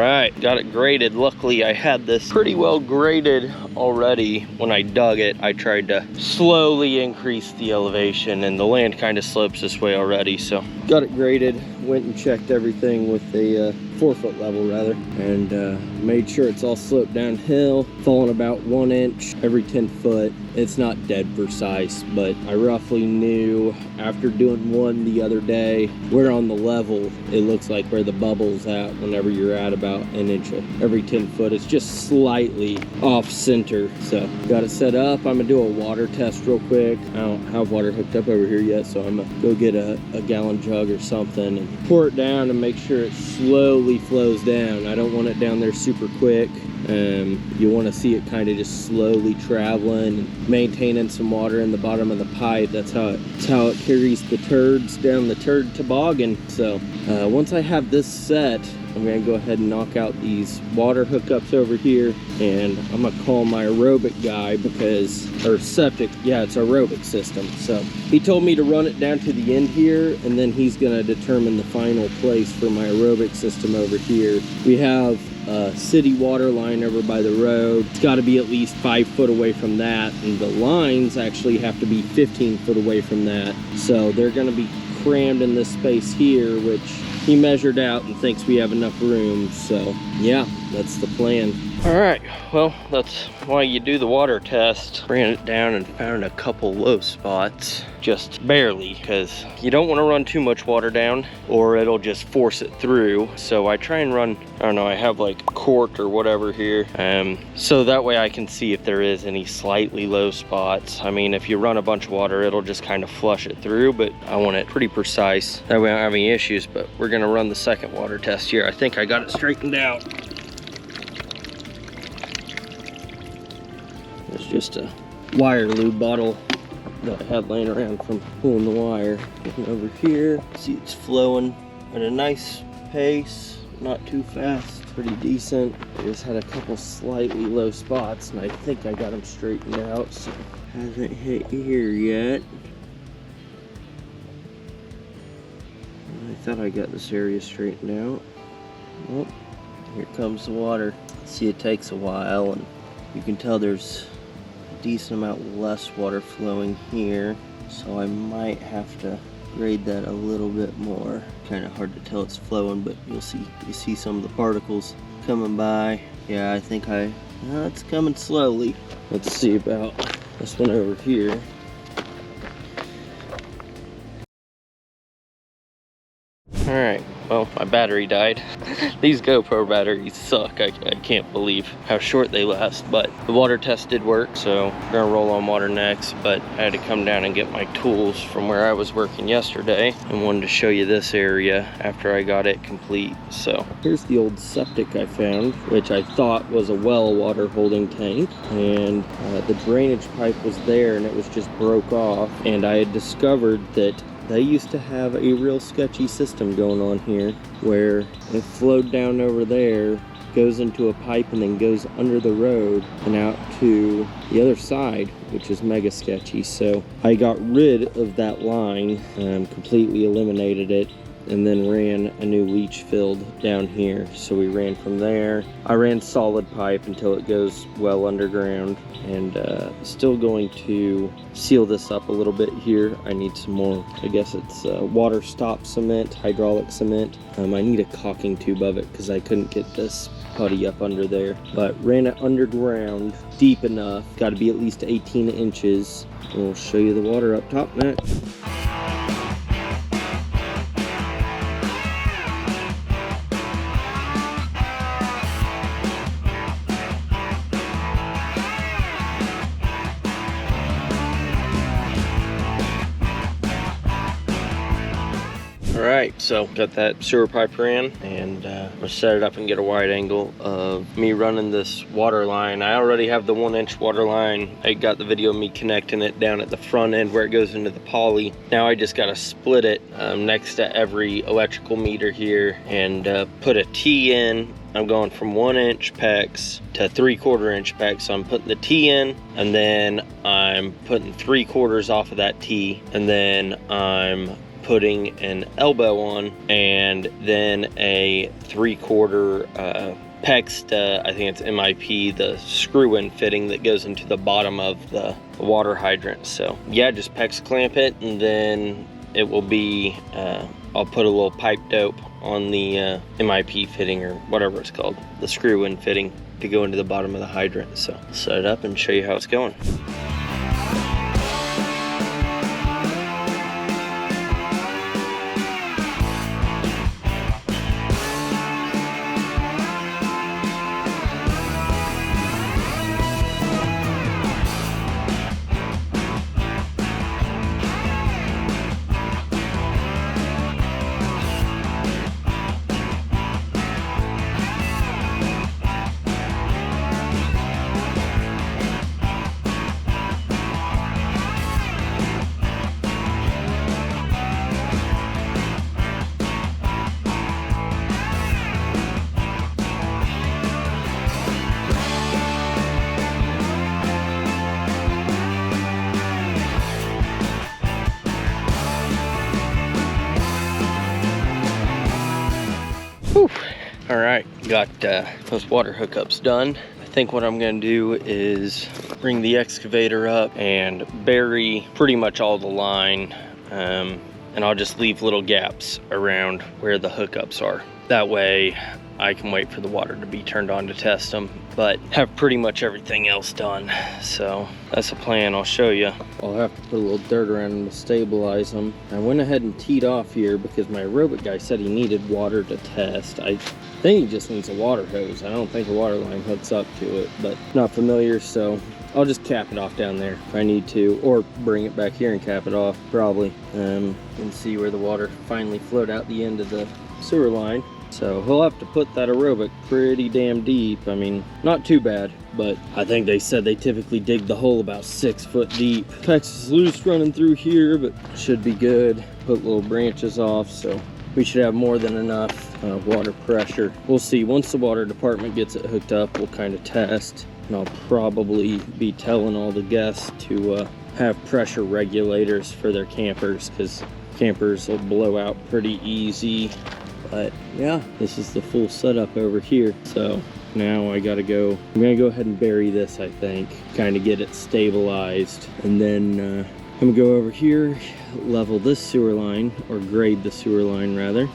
right, got it graded. Luckily I had this pretty well graded already. When I dug it, I tried to slowly increase the elevation, and the land kind of slopes this way already, so got it graded. Went and checked everything with a 4-foot level rather, and made sure it's all sloped downhill, falling about 1 inch every 10 foot. It's not dead precise, but I roughly knew after doing one the other day where on the level it looks like where the bubble's at whenever you're at about 1 inch every 10 foot. It's just slightly off center. So got it set up. I'm gonna do a water test real quick. I don't have water hooked up over here yet, so I'm gonna go get a gallon jug or something and pour it down and make sure it slowly flows down. I don't want it down there super quick. You want to see it kind of just slowly traveling and maintaining some water in the bottom of the pipe. That's how it carries the turds down the turd toboggan. So once I have this set, I'm gonna go ahead and knock out these water hookups over here, and I'm gonna call my aerobic guy or septic, yeah, it's aerobic system. So he told me to run it down to the end here, and then he's gonna determine the final place for my aerobic system over here. We have a city water line over by the road. It's got to be at least 5 foot away from that, and the lines actually have to be 15 foot away from that. So they're going to be crammed in this space here, which he measured out and thinks we have enough room. So yeah, that's the plan. All right, well, that's why you do the water test. Ran it down and found a couple low spots, just barely, because you don't want to run too much water down or it'll just force it through. So I try and run, I don't know, I have like quart or whatever here, so that way I can see if there is any slightly low spots. I mean, if you run a bunch of water, it'll just kind of flush it through, but I want it pretty precise. That way I don't have any issues. But we're gonna run the second water test here. I think I got it straightened out. It's just a wire lube bottle that I had laying around from pulling the wire. Looking over here, see it's flowing at a nice pace, not too fast, pretty decent. I just had a couple slightly low spots, and I think I got them straightened out, so hasn't hit here yet. I thought I got this area straightened out. Oh, here comes the water. See, it takes a while, and you can tell there's decent amount less water flowing here, so I might have to grade that a little bit more. Kind of hard to tell it's flowing, but you see some of the particles coming by. Yeah, I think it's coming slowly. Let's see about this one over here. All right, well, my battery died. These GoPro batteries suck. I can't believe how short they last, but the water test did work, so we're gonna roll on water next. But I had to come down and get my tools from where I was working yesterday, and wanted to show you this area after I got it complete. So here's the old septic I found, which I thought was a well water holding tank, and the drainage pipe was there and it was just broke off, and I had discovered that they used to have a real sketchy system going on here where it flowed down over there, goes into a pipe, and then goes under the road and out to the other side, which is mega sketchy. So I got rid of that line, completely eliminated it, and then ran a new leach field down here. So we ran from there. I ran solid pipe until it goes well underground, and still going to seal this up a little bit here. I need some more, I guess it's water stop cement, hydraulic cement. I need a caulking tube of it because I couldn't get this putty up under there, but ran it underground deep enough. Got to be at least 18 inches. We'll show you the water up top next. Alright, so got that sewer pipe ran, and I'm gonna set it up and get a wide angle of me running this water line. I already have the 1 inch water line. I got the video of me connecting it down at the front end where it goes into the poly. Now I just gotta split it next to every electrical meter here and put a T in. I'm going from 1 inch PEX to 3/4 inch PEX. So I'm putting the T in, and then I'm putting 3/4 off of that T, and then I'm putting an elbow on, and then a 3/4 PEX, I think it's MIP, the screw-in fitting that goes into the bottom of the water hydrant. So yeah, just PEX clamp it, and then it will be, I'll put a little pipe dope on the MIP fitting, or whatever it's called, the screw-in fitting to go into the bottom of the hydrant. So set it up and show you how it's going. All right, got those water hookups done. I think what I'm gonna do is bring the excavator up and bury pretty much all the line, and I'll just leave little gaps around where the hookups are. That way I can wait for the water to be turned on to test them, but have pretty much everything else done. So that's the plan. I'll show you. I'll have to put a little dirt around them to stabilize them. I went ahead and teed off here because my aerobic guy said he needed water to test. I think he just needs a water hose. I don't think a water line hooks up to it, but not familiar, so I'll just cap it off down there if I need to, or bring it back here and cap it off probably, and see where the water finally flowed out the end of the sewer line. So he'll have to put that aerobic pretty damn deep. I mean, not too bad, but I think they said they typically dig the hole about 6 foot deep. Texas loose running through here, but should be good. Put little branches off, so we should have more than enough water pressure. We'll see. Once the water department gets it hooked up, we'll kind of test, and I'll probably be telling all the guests to have pressure regulators for their campers, because campers will blow out pretty easy. But yeah, this is the full setup over here. So now I'm gonna go ahead and bury this, I think, kind of get it stabilized, and then I'm gonna go over here, level this sewer line, or grade the sewer line rather.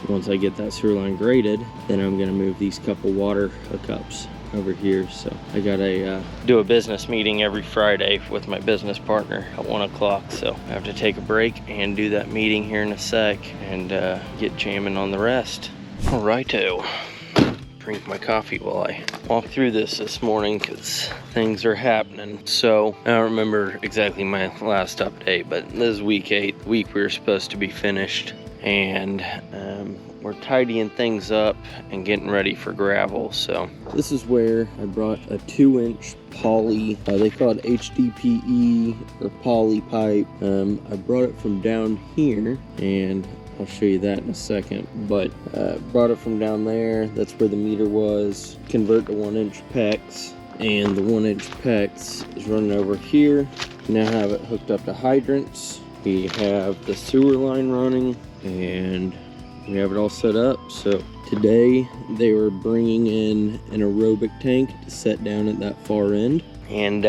Once I get that sewer line graded, then I'm gonna move these couple water hookups over here. So I gotta do a business meeting every Friday with my business partner at 1 o'clock. So I have to take a break and do that meeting here in a sec, and get jamming on the rest. All righto. Drink my coffee while I walk through this morning, because things are happening. So I don't remember exactly my last update, but this is week 8, the week we were supposed to be finished, and we're tidying things up and getting ready for gravel. So this is where I brought a 2-inch poly, they call it HDPE or poly pipe. I brought it from down here, and I'll show you that in a second, but brought it from down there. That's where the meter was. Convert to 1-inch PEX, and the 1-inch PEX is running over here. Now have it hooked up to hydrants. We have the sewer line running, and we have it all set up. So today they were bringing in an aerobic tank to set down at that far end, and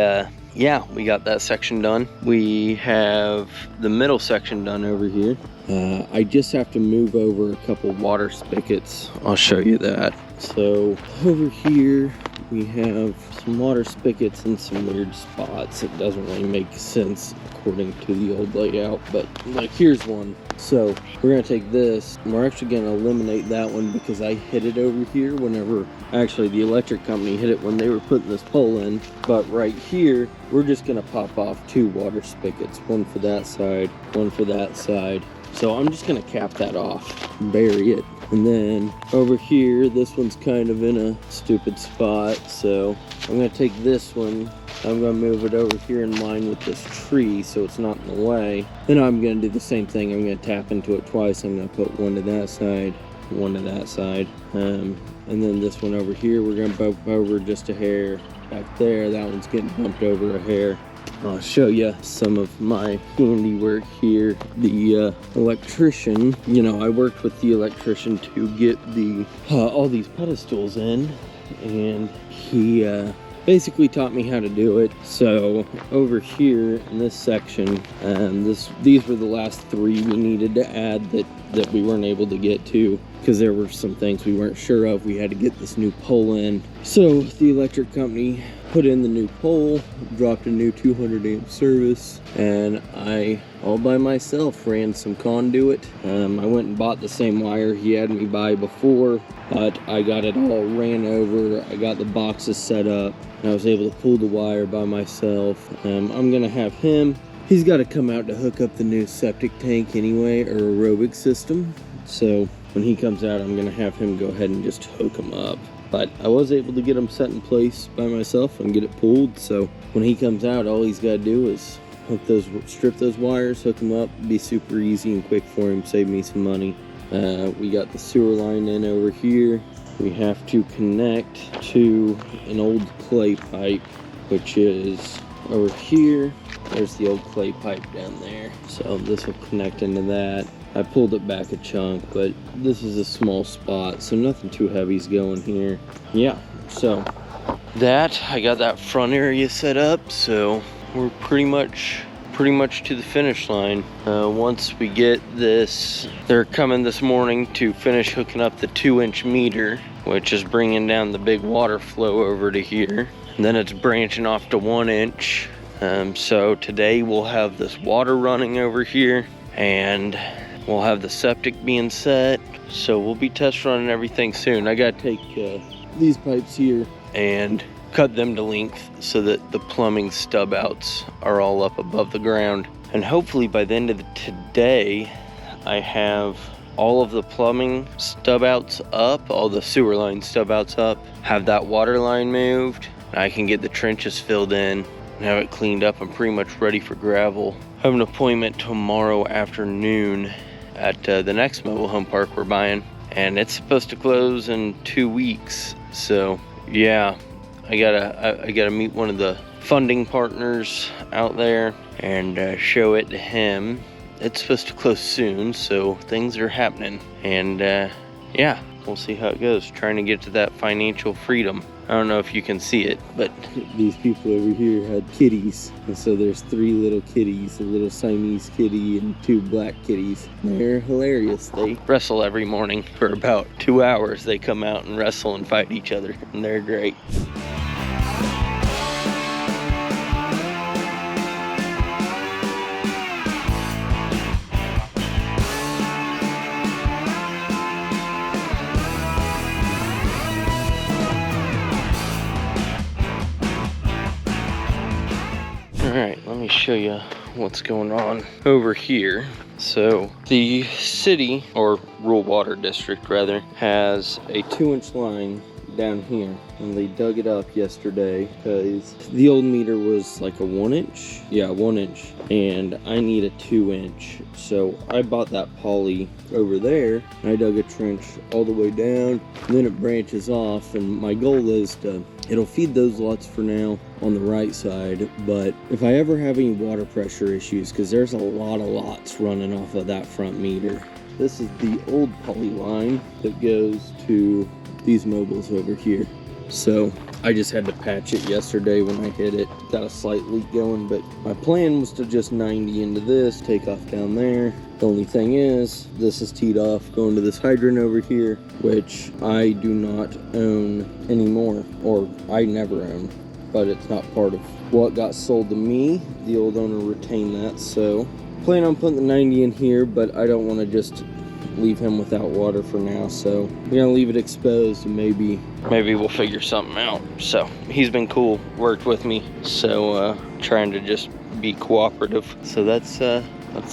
yeah, we got that section done. We have the middle section done over here. I just have to move over a couple water spigots. I'll show you that. So over here we have some water spigots in some weird spots. It doesn't really make sense according to the old layout, but like here's one. So we're gonna take this, and we're actually gonna eliminate that one because I hit it over here whenever, actually the electric company hit it when they were putting this pole in. But right here, we're just gonna pop off 2 water spigots, one for that side, one for that side. So I'm just gonna cap that off, bury it. And then over here, this one's kind of in a stupid spot, so I'm gonna take this one, I'm gonna move it over here in line with this tree so it's not in the way. Then I'm gonna do the same thing. I'm gonna tap into it twice. I'm gonna put one to that side, one to that side. And then this one over here, we're gonna bump over just a hair. Back there, that one's getting bumped over a hair. I'll show you some of my handiwork here. The electrician, you know, I worked with the electrician to get the all these pedestals in, and he basically taught me how to do it. So over here in this section, these were the last 3 we needed to add that we weren't able to get to because there were some things we weren't sure of. We had to get this new pole in. So the electric company put in the new pole, dropped a new 200 amp service, and I, all by myself, ran some conduit. I went and bought the same wire he had me buy before, but I got it all ran over. I got the boxes set up, and I was able to pull the wire by myself. I'm gonna have him, he's got to come out to hook up the new septic tank anyway, or aerobic system. So when he comes out, I'm gonna have him go ahead and just hook him up. But I was able to get them set in place by myself and get it pulled. So when he comes out, all he's got to do is strip those wires, hook them up. Be super easy and quick for him, save me some money. We got the sewer line in over here. We have to connect to an old clay pipe, which is over here. There's the old clay pipe down there. So this will connect into that. I pulled it back a chunk, but this is a small spot, so nothing too heavy's going here. Yeah, so I got that front area set up, so we're pretty much to the finish line. Once we get this, they're coming this morning to finish hooking up the 2-inch meter, which is bringing down the big water flow over to here. And then it's branching off to 1 inch. So today we'll have this water running over here, and we'll have the septic being set. So we'll be test running everything soon. I gotta take these pipes here and cut them to length so that the plumbing stub outs are all up above the ground. And hopefully by the end of today, I have all of the plumbing stub outs up, all the sewer line stub outs up, have that water line moved, and I can get the trenches filled in and have it cleaned up and pretty much ready for gravel. I have an appointment tomorrow afternoon at the next mobile home park we're buying, and it's supposed to close in 2 weeks. So yeah, I gotta meet one of the funding partners out there and show it to him. It's supposed to close soon, so things are happening, and yeah, we'll see how it goes, trying to get to that financial freedom. I don't know if you can see it, but these people over here had kitties. And so there's 3 little kitties, a little Siamese kitty and 2 black kitties. They're hilarious. They wrestle every morning for about 2 hours. They come out and wrestle and fight each other, and they're great. Alright, let me show you what's going on over here. So the city, or rural water district rather, has a 2-inch line down here, and they dug it up yesterday because the old meter was like a 1-inch. Yeah, 1 inch, and I need a 2-inch. So I bought that poly over there, and I dug a trench all the way down, and then it branches off, and my goal is it'll feed those lots for now on the right side, but if I ever have any water pressure issues, because there's a lot of lots running off of that front meter. This is the old poly line that goes to these mobiles over here. So I just had to patch it yesterday when I hit it. Got a slight leak going, but my plan was to just 90 into this, take off down there. The only thing is, this is teed off going to this hydrant over here, which I do not own anymore, or I never owned, but it's not part of what got sold to me. The old owner retained that, so plan on putting the 90 in here, but I don't want to just leave him without water for now, so we're gonna leave it exposed, and maybe we'll figure something out. So he's been cool, worked with me, so trying to just be cooperative. So that's the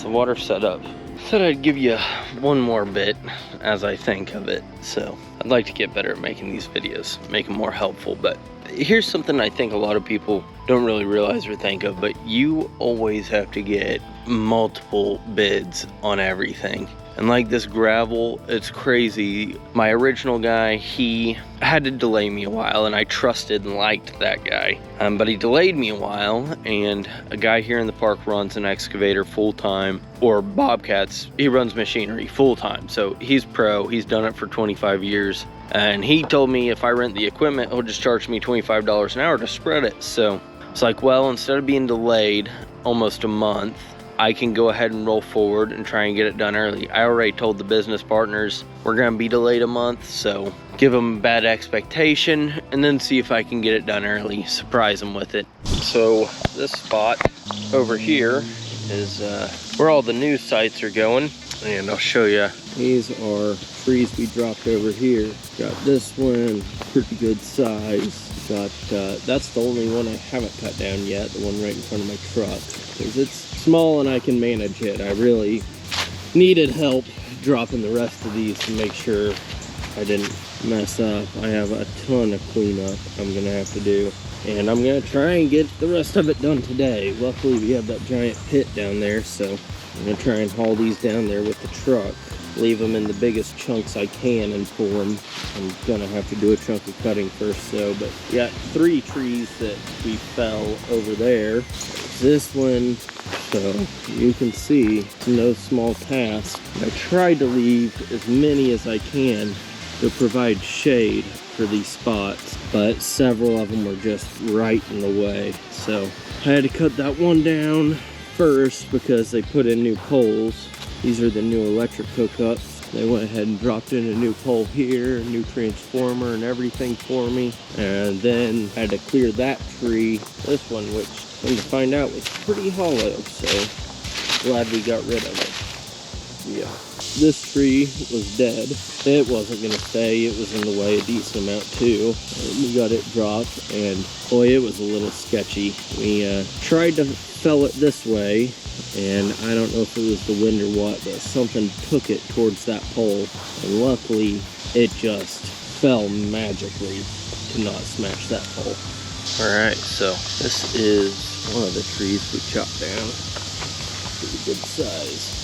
water setup. Said I'd give you one more bit as I think of it. So I'd like to get better at making these videos, make them more helpful. But here's something I think a lot of people don't really realize or think of, but you always have to get multiple bids on everything. And like this gravel, it's crazy. My original guy, he had to delay me a while, and I trusted and liked that guy. But he delayed me a while, and a guy here in the park runs an excavator full-time, or Bobcats, he runs machinery full-time. So he's pro, he's done it for 25 years. And he told me if I rent the equipment, he'll just charge me $25 an hour to spread it. So it's like, well, instead of being delayed almost a month, I can go ahead and roll forward and try and get it done early. I already told the business partners we're gonna be delayed a month, so give them a bad expectation and then see if I can get it done early, surprise them with it. So this spot over here is where all the news sites are going, and I'll show you. These are trees we dropped over here. Got this one, pretty good size. Got, that's the only one I haven't cut down yet, the one right in front of my truck, because it's small and I can manage it. I really needed help dropping the rest of these to make sure I didn't mess up. I have a ton of cleanup I'm gonna have to do, and I'm gonna try and get the rest of it done today. Luckily we have that giant pit down there, so I'm gonna try and haul these down there with the truck, leave them in the biggest chunks I can and pull them. I'm gonna have to do a chunk of cutting first though, but got 3 trees that we fell over there. This one, so you can see it's no small task. I tried to leave as many as I can to provide shade for these spots, but several of them were just right in the way. So I had to cut that one down first because they put in new poles. These are the new electric hookups. They went ahead and dropped in a new pole here, a new transformer and everything for me. And then I had to clear that tree, this one, which come to find out was pretty hollow, so glad we got rid of it. Yeah, this tree was dead. It wasn't gonna stay, it was in the way a decent amount too. We got it dropped, and boy, it was a little sketchy. We tried to fell it this way, and I don't know if it was the wind or what, but something took it towards that pole, and luckily it just fell magically to not smash that pole. Alright, so this is one of the trees we chopped down. Pretty good size.